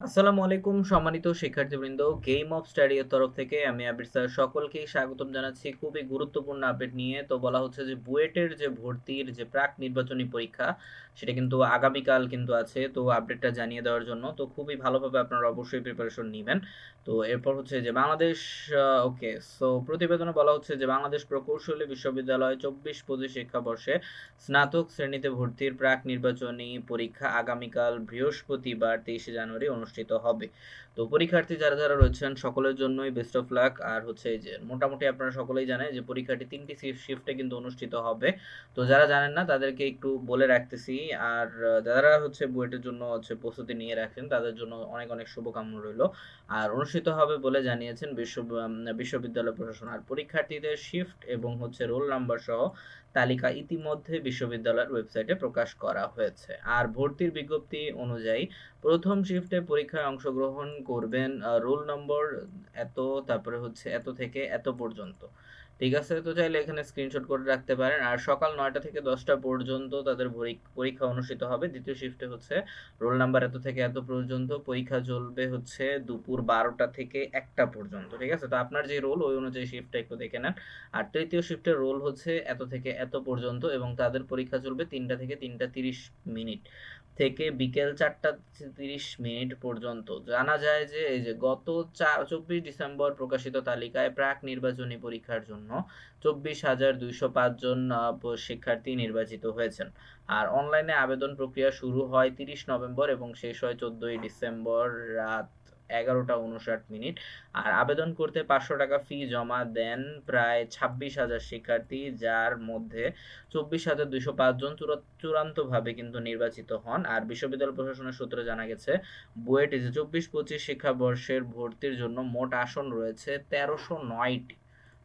আসসালামু আলাইকুম সম্মানিত শিক্ষার্থীবৃন্দ, গেম অফ স্টাডি এর তরফ থেকে আমি আবির স্যার সকলকেই স্বাগতম জানাচ্ছি খুবই গুরুত্বপূর্ণ আপডেট নিয়ে। তো বলা হচ্ছে যে বুয়েটের যে ভর্তির যে প্রাক নির্বাচনী পরীক্ষা সেটা কিন্তু আগামীকাল কিন্তু আছে। তো আপডেটটা জানিয়ে দেওয়ার জন্য তো খুবই ভালোভাবে আপনারা অবশ্যই প্রিপারেশন নেবেন। তো এরপর হচ্ছে যে বাংলাদেশ ওকে সো প্রতিবেদনে বলা হচ্ছে যে বাংলাদেশ প্রকৌশলী বিশ্ববিদ্যালয় 24-25 শিক্ষাবর্ষে স্নাতক শ্রেণীতে ভর্তির প্রাক নির্বাচনী পরীক্ষা আগামীকাল বৃহস্পতিবার 23শে জানুয়ারি অনুষ্ঠিত হবে। তো পরীক্ষার্থী যারা যারা রয়েছেন সকলের জন্যই বেস্ট অফ লাক। আর হচ্ছে এই যে মোটামুটি আপনারা সকলেই জানেন যে পরীক্ষাটি 3টি শিফটে কিন্তু অনুষ্ঠিত হবে। তো যারা জানেন না তাদেরকে একটু বলে রাখতেছি। আর যারা হচ্ছে বুয়েটের জন্য হচ্ছে প্রস্তুতি নিয়ে রাখেন তাদের জন্য অনেক অনেক শুভকামনা রইল। আর অনুষ্ঠিত হবে বলে জানিয়েছেন বিশ্ববিদ্যালয় প্রশাসন। আর পরীক্ষার্থীদের শিফট এবং হচ্ছে রোল নাম্বার সহ তালিকা ইতিমধ্যে বিশ্ববিদ্যালয়ের ওয়েবসাইটে প্রকাশ করা হয়েছে। আর ভর্তির বিজ্ঞপ্তি অনুযায়ী প্রথম শিফটে পরীক্ষায় অংশগ্রহণ করবেন রোল নম্বর এত, তারপরে হচ্ছে এত থেকে এত পর্যন্ত। ঠিক আছে, তো চাইলে এখানে স্ক্রিনশট করে রাখতে পারেন। আর সকাল 9টা থেকে 10টা পর্যন্ত তাদের পরীক্ষা অনুষ্ঠিত হবে। দ্বিতীয় শিফটে হচ্ছে রোল নাম্বার এত থেকে এত পর্যন্ত পরীক্ষা চলবে হচ্ছে দুপুর 12টা থেকে 1টা পর্যন্ত। ঠিক আছে, তো আপনার যে রোল ওই অনুযায়ী শিফটটা একটু দেখে নেন। আর তৃতীয় শিফটের রোল হচ্ছে এত থেকে এত পর্যন্ত এবং তাদের পরীক্ষা চলবে 3টা থেকে 3টা 30 মিনিট থেকে বিকেল 4টা 30 মিনিট পর্যন্ত। জানা যায় যে এই যে গত 24 ডিসেম্বর প্রকাশিত তালিকায় প্রাক নির্বাচনী পরীক্ষার জন্য 24,205 জন শিক্ষার্থী নির্বাচিত হয়েছেন। আর অনলাইনে আবেদন প্রক্রিয়া শুরু হয় 30 নভেম্বর এবং শেষ হয় 14ই ডিসেম্বর রাত 11টা 59 মিনিট। আর আবেদন করতে 500 টাকা ফি জমা দেন প্রায় 26,000 শিক্ষার্থী, যার মধ্যে 24,205 জন চূড়ান্তভাবে কিন্তু নির্বাচিত হন। আর বিশ্ববিদ্যালয় প্রশাসনের সূত্রে জানা গেছে বুয়েট 24-25 শিক্ষাবর্ষের ভর্তির জন্য মোট আসন রয়েছে 1309টি।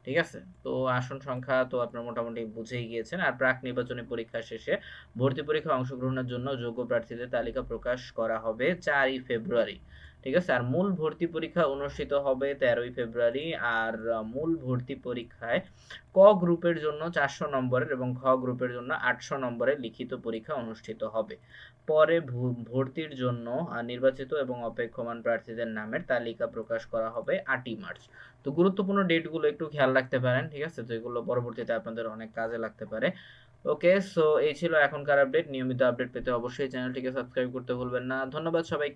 ঠিক আছে, তো আসন সংখ্যা তো আপনারা মোটামুটি বুঝেই গিয়েছেন। আর প্রাক নির্বাচনী পরীক্ষা শেষে ভর্তি পরীক্ষায় অংশগ্রহণের জন্য যোগ্য প্রার্থীদের তালিকা প্রকাশ করা হবে 4ই ফেব্রুয়ারি। ঠিক আছে, আর মূল ভর্তি পরীক্ষা অনুষ্ঠিত হবে 13ই ফেব্রুয়ারি। আর মূল ভর্তি পরীক্ষায় ক গ্রুপের জন্য 400 নম্বরের এবং খ গ্রুপের জন্য 800 নম্বরের লিখিত পরীক্ষা অনুষ্ঠিত হবে। পরে ভর্তির জন্য নির্বাচিত এবং অপেক্ষমান প্রার্থীদের নামের তালিকা প্রকাশ করা হবে 8ই মার্চ। তো গুরুত্বপূর্ণ ডেটগুলো একটু খেয়াল রাখতে পারেন। ঠিক আছে, তো এগুলো পরবর্তীতে আপনাদের অনেক কাজে লাগতে পারে। ওকে, সো এই ছিল এখনকার আপডেট। নিয়মিত আপডেট পেতে অবশ্যই চ্যানেলটিকে সাবস্ক্রাইব করতে ভুলবেন না। ধন্যবাদ সবাইকে।